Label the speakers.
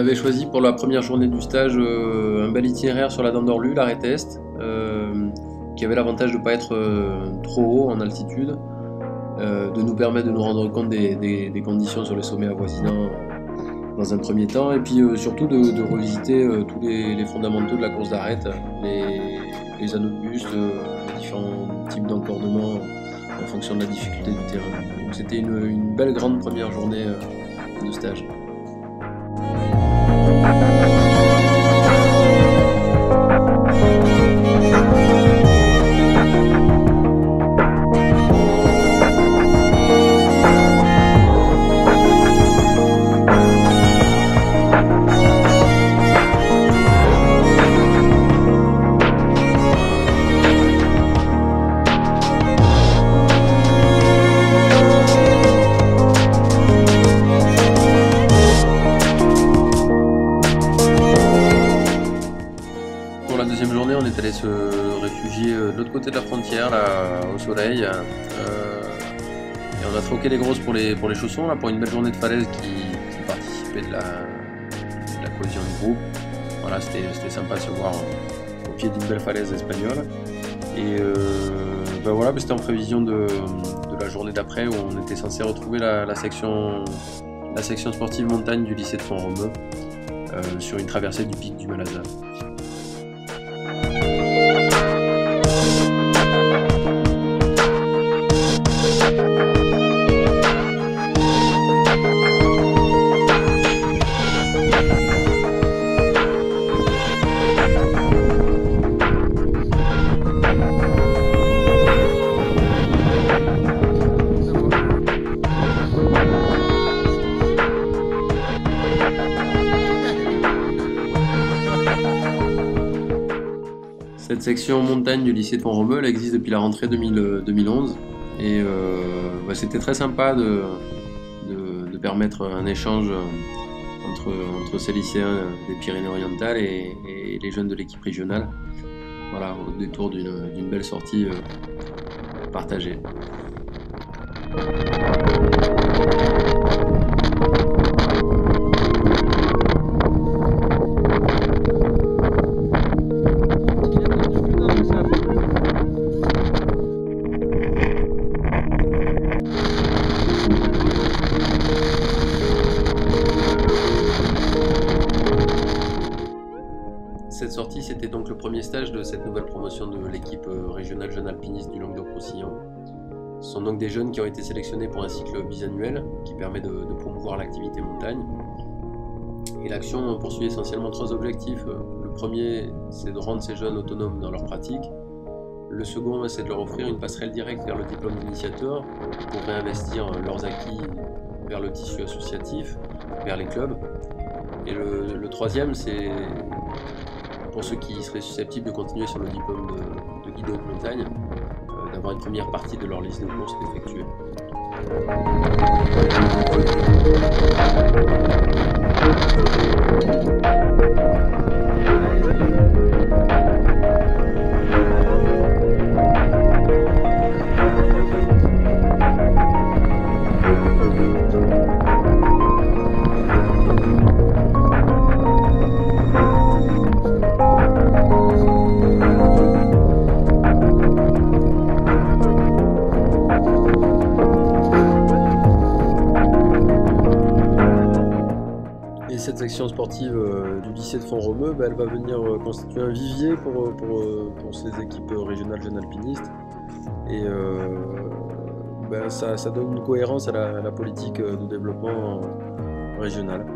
Speaker 1: avait choisi pour la première journée du stage un bel itinéraire sur la Dent d'Orlu, l'arrêt Est, qui avait l'avantage de ne pas être trop haut en altitude, de nous permettre de nous rendre compte des conditions sur les sommets avoisinants dans un premier temps, et puis surtout de revisiter tous les fondamentaux de la course d'arête, les anneaux de buste, les différents types d'encordement en fonction de la difficulté du terrain. Donc c'était une belle grande première journée de stage. Pour la deuxième journée, on est allé se réfugier de l'autre côté de la frontière, là, au soleil. Et on a troqué les grosses pour les chaussons, là, pour une belle journée de falaise qui participait de la cohésion du groupe. Voilà, c'était sympa de se voir au pied d'une belle falaise espagnole. Et voilà, c'était en prévision de la journée d'après où on était censé retrouver la section sportive montagne du lycée de Font-Romeu sur une traversée du pic du Malaza. Cette section montagne du lycée de Font-Romeu, elle existe depuis la rentrée 2011 et c'était très sympa de permettre un échange entre ces lycéens des Pyrénées-Orientales et les jeunes de l'équipe régionale, voilà, au détour d'une belle sortie partagée. Cette sortie, c'était donc le premier stage de cette nouvelle promotion de l'équipe régionale jeune alpiniste du Languedoc-Roussillon. Ce sont donc des jeunes qui ont été sélectionnés pour un cycle bisannuel qui permet de promouvoir l'activité montagne. Et l'action poursuit essentiellement trois objectifs. Le premier, c'est de rendre ces jeunes autonomes dans leur pratique. Le second, c'est de leur offrir une passerelle directe vers le diplôme d'initiateur pour réinvestir leurs acquis vers le tissu associatif, vers les clubs. Et le troisième, c'est pour ceux qui seraient susceptibles de continuer sur le diplôme de guide haute montagne, d'avoir une première partie de leur liste de courses effectuée. Cette section sportive du lycée de Font-Romeu, elle va venir constituer un vivier pour ces équipes régionales jeunes alpinistes. Et ça donne une cohérence à la politique de développement régional.